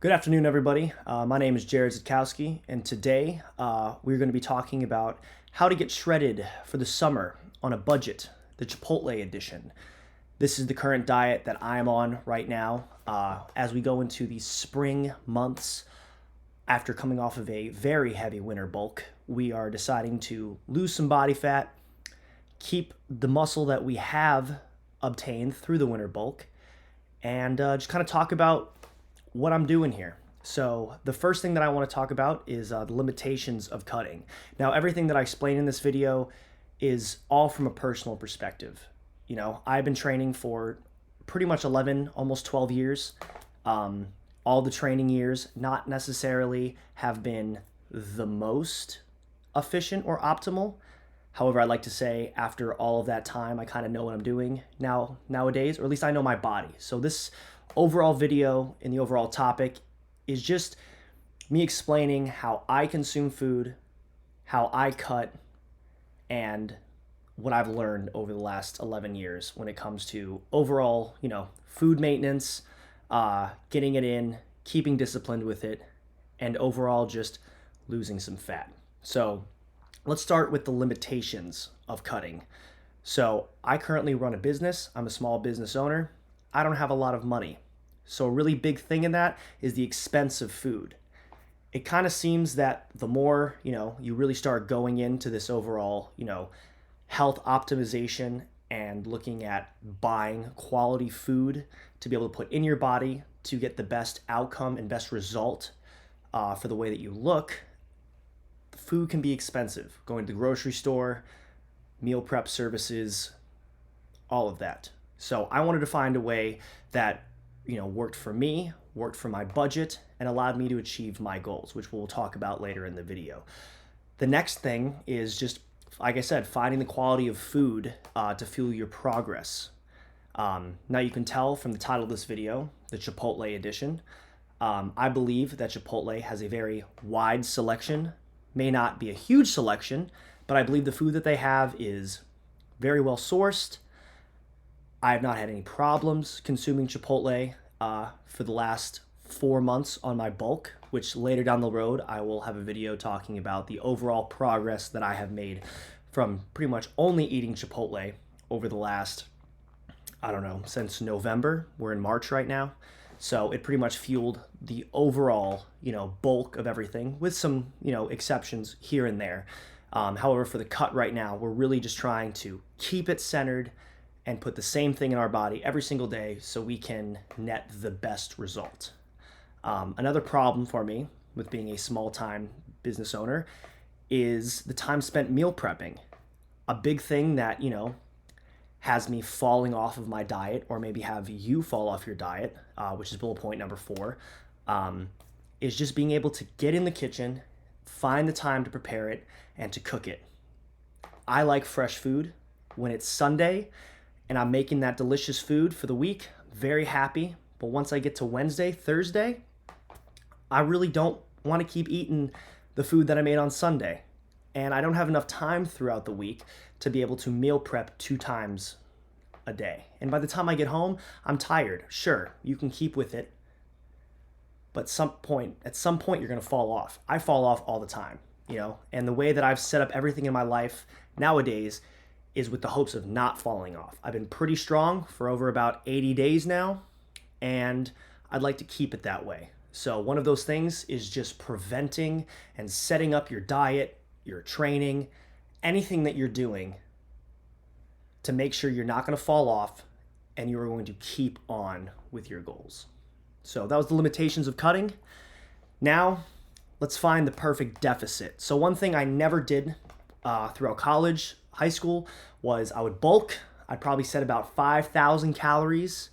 Good afternoon, everybody. My name is Jared Zitkowski, and today we're going to be talking about how to get shredded for the summer on a budget, the Chipotle edition. This is the current diet that I'm on right now as we go into the spring months. After coming off of a very heavy winter bulk, we are deciding to lose some body fat, keep the muscle that we have obtained through the winter bulk, and just kind of talk about what I'm doing here. So the first thing that I want to talk about is the limitations of cutting. Now, everything that I explain in this video is all from a personal perspective. I've been training for pretty much 11, almost 12 years. All the training years not necessarily have been the most efficient or optimal. However, I'd like to say after all of that time, I kind of know what I'm doing nowadays, or at least I know my body. So this overall video and the overall topic is just me explaining how I consume food, how I cut, and what I've learned over the last 11 years when it comes to overall, food maintenance, getting it in, keeping disciplined with it, and overall just losing some fat. So let's start with the limitations of cutting. So I currently run a business. I'm a small business owner. I don't have a lot of money. So a really big thing in that is the expense of food. It kind of seems that the more, you really start going into this overall, health optimization and looking at buying quality food to be able to put in your body to get the best outcome and best result for the way that you look, food can be expensive. Going to the grocery store, meal prep services, all of that. So I wanted to find a way that worked for me, worked for my budget, and allowed me to achieve my goals, which we'll talk about later in the video. The next thing is just, like I said, finding the quality of food to fuel your progress. Now you can tell from the title of this video, the Chipotle edition. I believe that Chipotle has a very wide selection, may not be a huge selection, but I believe the food that they have is very well sourced. I have not had any problems consuming Chipotle for the last 4 months on my bulk, which later down the road I will have a video talking about the overall progress that I have made from pretty much only eating Chipotle over the last, since November. We're in March right now. So it pretty much fueled the overall, bulk of everything with some, exceptions here and there. However, for the cut right now, we're really just trying to keep it centered and put the same thing in our body every single day so we can net the best result. Another problem for me with being a small-time business owner is the time spent meal prepping. A big thing that, has me falling off of my diet, or maybe have you fall off your diet, which is bullet point number 4, is just being able to get in the kitchen, find the time to prepare it, and to cook it. I like fresh food. When it's Sunday and I'm making that delicious food for the week, very happy. But once I get to Wednesday, Thursday, I really don't want to keep eating the food that I made on Sunday. And I don't have enough time throughout the week to be able to meal prep 2 times a day. And by the time I get home, I'm tired. Sure, you can keep with it, but at some point you're going to fall off. I fall off all the time, and the way that I've set up everything in my life nowadays is with the hopes of not falling off. I've been pretty strong for over about 80 days now, and I'd like to keep it that way. So one of those things is just preventing and setting up your diet, your training, anything that you're doing to make sure you're not going to fall off and you're going to keep on with your goals. So that was the limitations of cutting. Now, let's find the perfect deficit. So one thing I never did throughout college, high school, was I would bulk. I'd probably set about 5,000 calories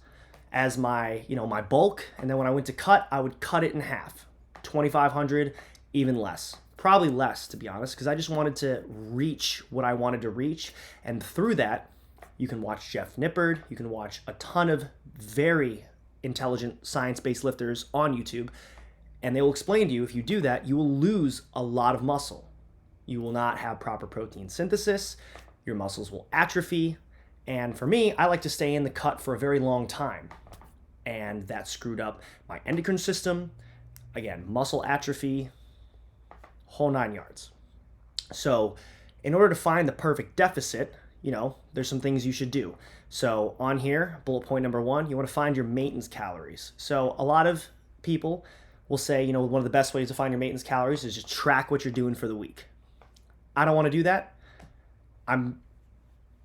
as my bulk. And then when I went to cut, I would cut it in half, 2,500, even less. Probably less, to be honest, because I just wanted to reach what I wanted to reach. And through that, you can watch Jeff Nippard. You can watch a ton of very intelligent science-based lifters on YouTube. And they will explain to you, if you do that, you will lose a lot of muscle. You will not have proper protein synthesis. Your muscles will atrophy. And for me, I like to stay in the cut for a very long time. And that screwed up my endocrine system, again, muscle atrophy, whole 9 yards. So in order to find the perfect deficit, there's some things you should do. So on here, bullet point number 1, you want to find your maintenance calories. So a lot of people will say, one of the best ways to find your maintenance calories is just track what you're doing for the week. I don't want to do that. I'm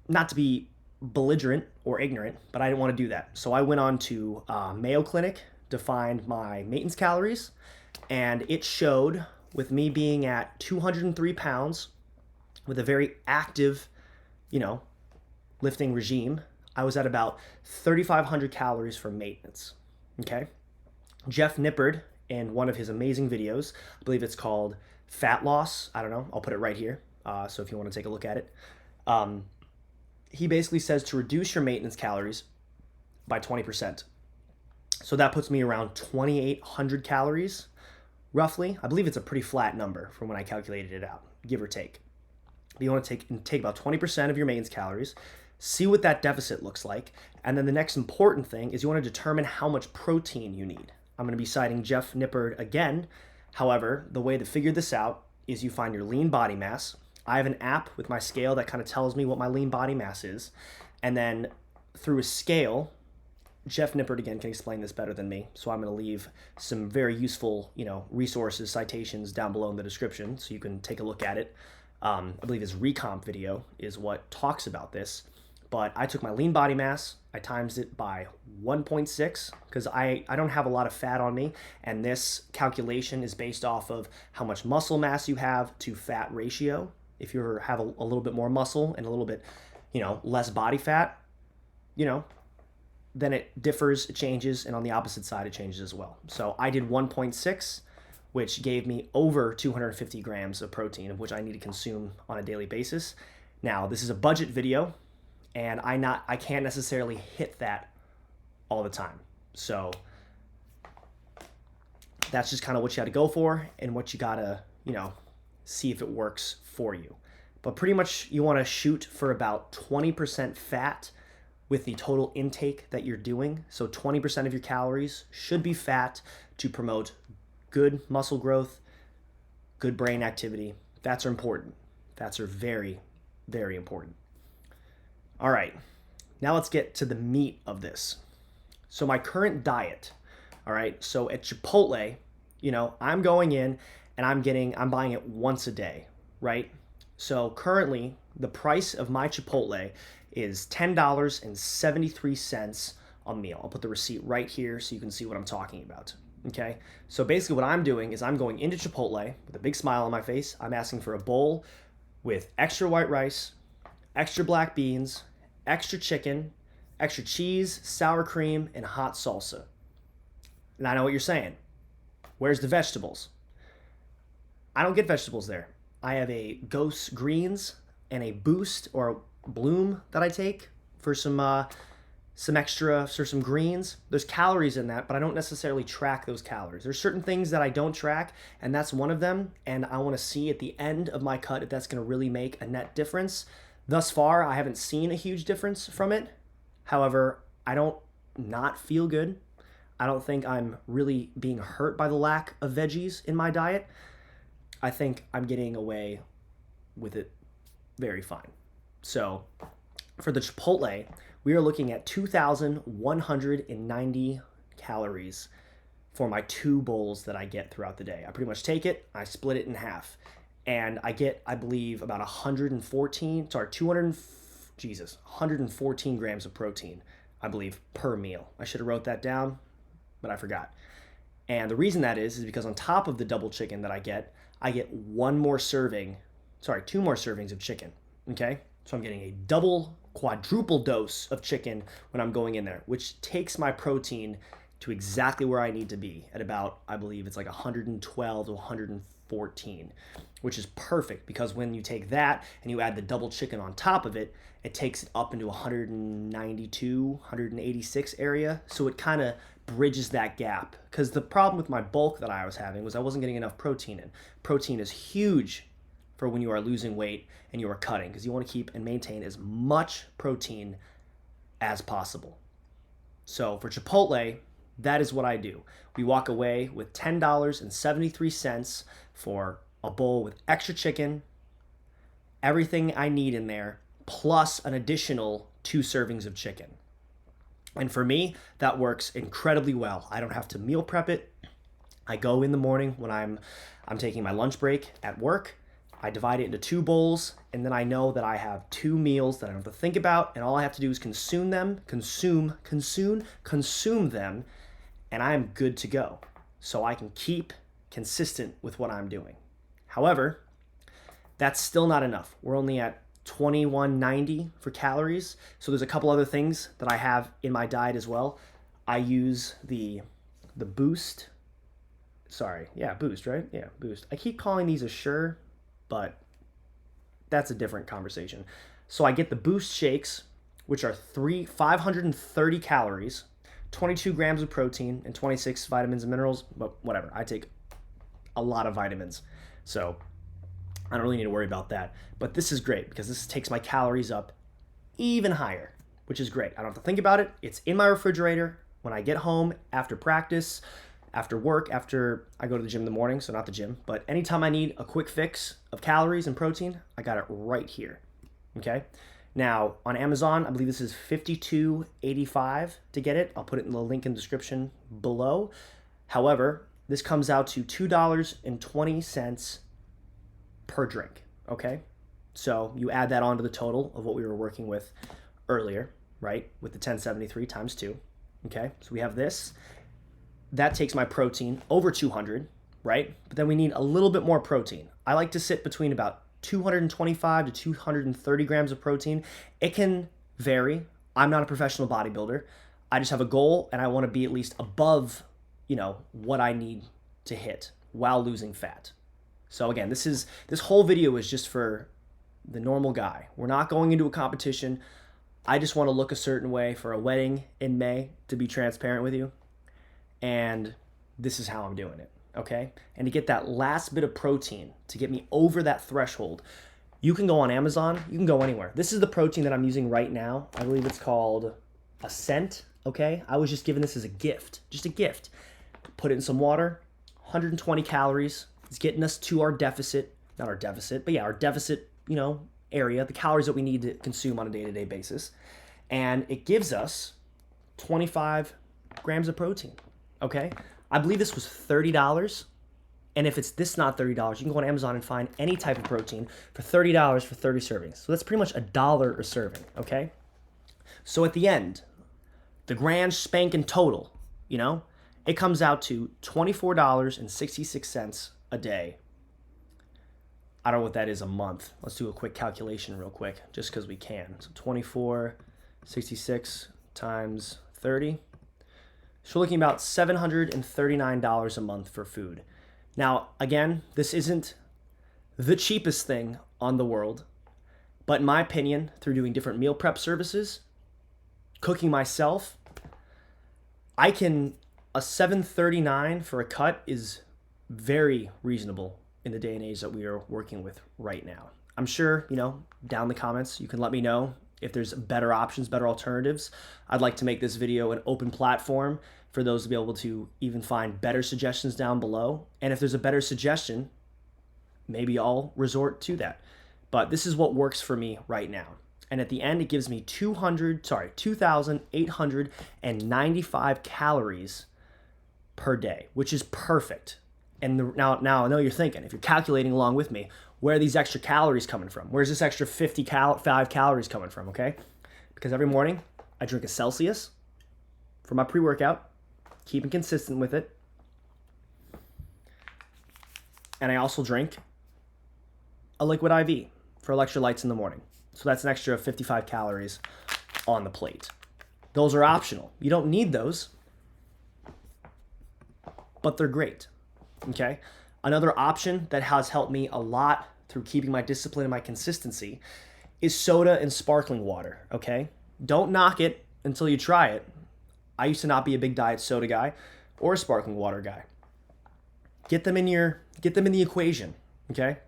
not to be belligerent or ignorant, but I didn't want to do that. So I went on to Mayo Clinic to find my maintenance calories, and it showed, with me being at 203 pounds with a very active, lifting regime, I was at about 3,500 calories for maintenance. Okay. Jeff Nippard, in one of his amazing videos, I believe it's called Fat Loss. I don't know. I'll put it right here. So if you want to take a look at it, he basically says to reduce your maintenance calories by 20%. So that puts me around 2,800 calories, roughly. I believe it's a pretty flat number from when I calculated it out, give or take. But you want to take about 20% of your maintenance calories, see what that deficit looks like, and then the next important thing is you want to determine how much protein you need. I'm going to be citing Jeff Nippard again. However, the way to figure this out is you find your lean body mass. I have an app with my scale that kind of tells me what my lean body mass is. And then through a scale, Jeff Nippard again can explain this better than me. So I'm going to leave some very useful, resources, citations down below in the description so you can take a look at it. I believe his recomp video is what talks about this. But I took my lean body mass, I times it by 1.6 because I don't have a lot of fat on me. And this calculation is based off of how much muscle mass you have to fat ratio. If you have a little bit more muscle and a little bit, less body fat, then it differs, it changes, and on the opposite side, it changes as well. So I did 1.6, which gave me over 250 grams of protein, of which I need to consume on a daily basis. Now, this is a budget video, and I can't necessarily hit that all the time. So that's just kind of what you got to go for and what you got to, see if it works for you. But pretty much you want to shoot for about 20% fat with the total intake that you're doing. So 20% of your calories should be fat to promote good muscle growth, good brain activity. Fats are important. Fats are very, very important. All right, now let's get to the meat of this. So my current diet, all right, so at Chipotle, I'm going in and I'm buying it once a day, right? So currently the price of my Chipotle is $10.73 a meal. I'll put the receipt right here so you can see what I'm talking about. Okay, so basically what I'm doing is I'm going into Chipotle with a big smile on my face. I'm asking for a bowl with extra white rice, extra black beans, extra chicken, extra cheese, sour cream, and hot salsa. And I know what you're saying. Where's the vegetables? I don't get vegetables there. I have a Ghost Greens and a Boost or Bloom that I take for some extra, for some greens. There's calories in that, but I don't necessarily track those calories. There's certain things that I don't track, and that's one of them. And I want to see at the end of my cut if that's going to really make a net difference. Thus far, I haven't seen a huge difference from it. However, I don't not feel good. I don't think I'm really being hurt by the lack of veggies in my diet. I think I'm getting away with it very fine. So for the Chipotle, we are looking at 2,190 calories for my 2 bowls that I get throughout the day. I pretty much take it, I split it in half, and I get, I believe, about 114 grams of protein, I believe, per meal. I should have wrote that down, but I forgot. And the reason that is because on top of the double chicken that I get 2 more servings of chicken, okay? So I'm getting a quadruple dose of chicken when I'm going in there, which takes my protein to exactly where I need to be at about, I believe it's like 112 to 114, which is perfect because when you take that and you add the double chicken on top of it, it takes it up into 192, 186 area. So it kind of bridges that gap because the problem with my bulk that I was having was I wasn't getting enough protein in. Protein is huge for when you are losing weight and you are cutting because you want to keep and maintain as much protein as possible. So for Chipotle, That is what I do. We walk away with $10.73 for a bowl with extra chicken, everything I need in there, plus an additional 2 servings of chicken. And for me, that works incredibly well. I don't have to meal prep it. I go in the morning when I'm taking my lunch break at work. I divide it into 2 bowls, and then I know that I have 2 meals that I don't have to think about, and all I have to do is consume them, consume them, and I'm good to go. So I can keep consistent with what I'm doing. However, that's still not enough. We're only at 2190 for calories. So there's a couple other things that I have in my diet as well. I use the Boost. Boost, right? Yeah, Boost. I keep calling these Assure, but that's a different conversation. So I get the Boost shakes, which are 530 calories, 22 grams of protein, and 26 vitamins and minerals, but whatever. I take a lot of vitamins, so I don't really need to worry about that. But this is great because this takes my calories up even higher, which is great. I don't have to think about it. It's in my refrigerator when I get home after practice, after work, after I go to the gym in the morning, so not the gym, but anytime I need a quick fix of calories and protein, I got it right here, okay? Now, on Amazon, I believe this is $52.85 to get it. I'll put it in the link in the description below. However, this comes out to $2.20 per drink, okay? So you add that onto the total of what we were working with earlier, right? With the 1073 times 2, okay? So we have this. That takes my protein over 200, right? But then we need a little bit more protein. I like to sit between about 225 to 230 grams of protein. It can vary. I'm not a professional bodybuilder. I just have a goal and I want to be at least above, what I need to hit while losing fat. So again, this whole video is just for the normal guy. We're not going into a competition. I just want to look a certain way for a wedding in May, to be transparent with you. And this is how I'm doing it, okay? And to get that last bit of protein, to get me over that threshold, you can go on Amazon, you can go anywhere. This is the protein that I'm using right now. I believe it's called Ascent, okay? I was just given this as a gift, just a gift. Put it in some water, 120 calories. It's getting us to our deficit, not our deficit, but yeah, our deficit, area, the calories that we need to consume on a day-to-day basis. And it gives us 25 grams of protein. Okay, I believe this was $30. And if it's this not $30, you can go on Amazon and find any type of protein for $30 for 30 servings. So that's pretty much $1 a serving, okay? So at the end, the grand spanking total, it comes out to $24.66 a day. I don't know what that is a month. Let's do a quick calculation real quick, just because we can. So 24.66 times 30. So we're looking about $739 a month for food. Now, again, this isn't the cheapest thing on the world, but in my opinion, through doing different meal prep services, cooking myself, a $739 for a cut is very reasonable in the day and age that we are working with right now. I'm sure, down in the comments, you can let me know if there's better options, better alternatives. I'd like to make this video an open platform for those to be able to even find better suggestions down below. And if there's a better suggestion, maybe I'll resort to that. But this is what works for me right now. And at the end, it gives me 2,895 calories per day, which is perfect. And now I know you're thinking, if you're calculating along with me, where are these extra calories coming from? Where's this extra 55 calories coming from, okay? Because every morning I drink a Celsius for my pre-workout, keeping consistent with it. And I also drink a liquid IV for electrolytes in the morning. So that's an extra 55 calories on the plate. Those are optional. You don't need those, but they're great, okay? Another option that has helped me a lot through keeping my discipline and my consistency is soda and sparkling water, okay? Don't knock it until you try it. I used to not be a big diet soda guy or a sparkling water guy. Get them in the equation, okay?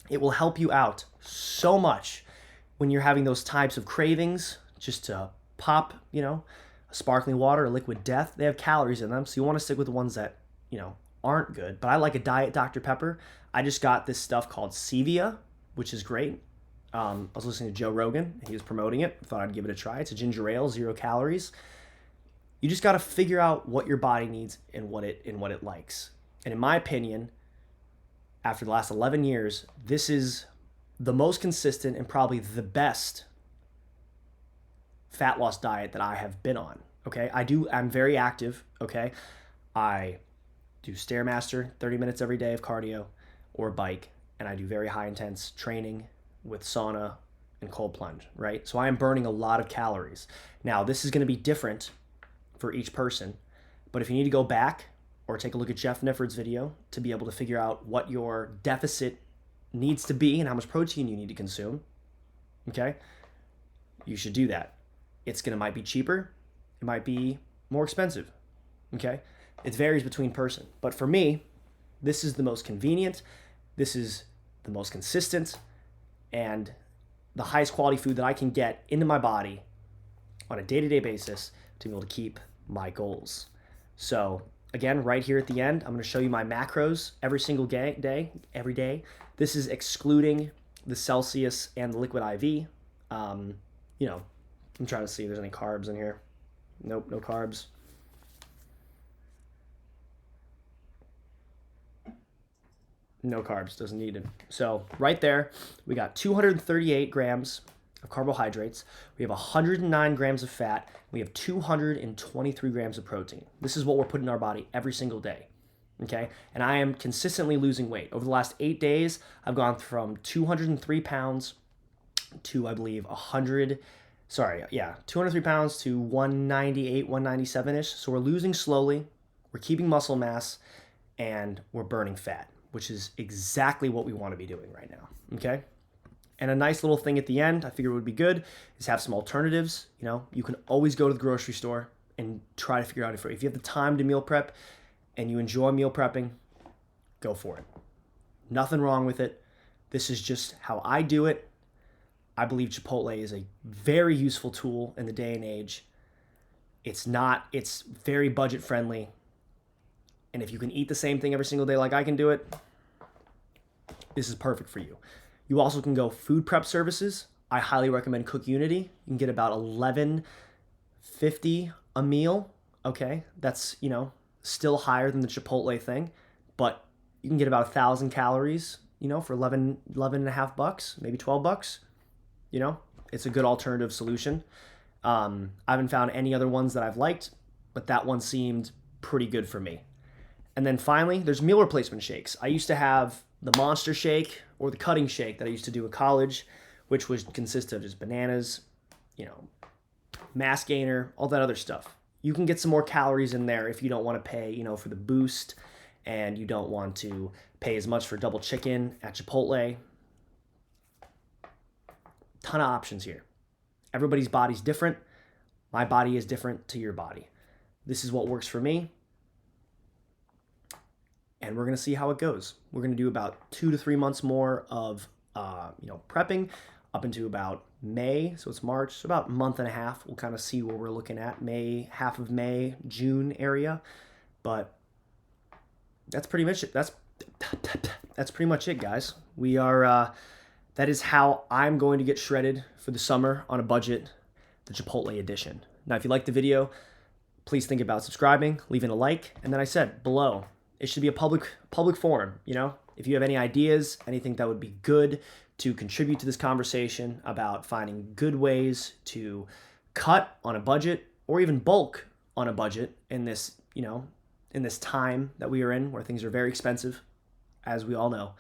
It will help you out so much when you're having those types of cravings, just to pop, a sparkling water or liquid death, they have calories in them. So you want to stick with the ones that, aren't good. But I like a Diet Dr. Pepper. I just got this stuff called Stevia, which is great. I was listening to Joe Rogan. He was promoting it. I thought I'd give it a try. It's a ginger ale, 0 calories. You just got to figure out what your body needs and what it likes. And in my opinion, after the last 11 years, this is the most consistent and probably the best fat loss diet that I have been on. Okay, I'm very active. Okay, I do Stairmaster, 30 minutes every day of cardio or bike, and I do very high intense training with sauna and cold plunge, right? So I am burning a lot of calories. Now, this is going to be different for each person, but if you need to go back or take a look at Jeff Nifford's video to be able to figure out what your deficit needs to be and how much protein you need to consume, okay, you should do that. Might be cheaper, it might be more expensive, okay? It varies between person. But for me, this is the most convenient, this is the most consistent, and the highest quality food that I can get into my body on a day-to-day basis to be able to keep my goals. So again, right here at the end, I'm going to show you my macros every single day, every day. This is excluding the Celsius and the Liquid IV. I'm trying to see if there's any carbs in here. Nope, no carbs. No carbs, doesn't need it. So right there, we got 238 grams of carbohydrates. We have 109 grams of fat. We have 223 grams of protein. This is what we're putting in our body every single day. Okay, and I am consistently losing weight. Over the last 8 days, I've gone from 203 pounds to, I believe, 203 pounds to 198, 197-ish. So we're losing slowly, we're keeping muscle mass, and we're burning fat, which is exactly what we want to be doing right now, okay? And a nice little thing at the end, I figured would be good, is have some alternatives. You can always go to the grocery store and try to figure out if you have the time to meal prep and you enjoy meal prepping, go for it. Nothing wrong with it. This is just how I do it. I believe Chipotle is a very useful tool in the day and age. It's very budget friendly. And if you can eat the same thing every single day like I can do it, this is perfect for you. You also can go food prep services. I highly recommend Cook Unity. You can get about $11.50 a meal. Okay, that's still higher than the Chipotle thing, but you can get about 1,000 calories. For 11 and a half bucks, maybe $12. It's a good alternative solution. I haven't found any other ones that I've liked, but that one seemed pretty good for me. And then finally, there's meal replacement shakes. I used to have the Monster Shake or the Cutting Shake that I used to do in college, which would consist of just bananas, mass gainer, all that other stuff. You can get some more calories in there if you don't want to pay, for the boost, and you don't want to pay as much for double chicken at Chipotle. Ton of options here. Everybody's body's different. My body is different to your body. This is what works for me. And we're going to see how it goes. We're going to do about 2 to 3 months more of, prepping up into about May. So it's March, so about a month and a half. We'll kind of see where we're looking at half of May, June area. But that's pretty much it. That's pretty much it, guys. That is how I'm going to get shredded for the summer on a budget, the Chipotle edition. Now, if you liked the video, please think about subscribing, leaving a like, and then I said below, it should be a public forum, If you have any ideas, anything that would be good to contribute to this conversation about finding good ways to cut on a budget or even bulk on a budget in this, in this time that we are in where things are very expensive, as we all know.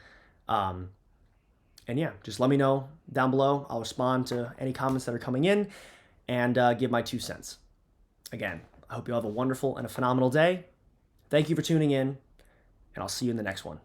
And yeah, just let me know down below. I'll respond to any comments that are coming in and give my 2 cents. Again, I hope you all have a wonderful and a phenomenal day. Thank you for tuning in, and I'll see you in the next one.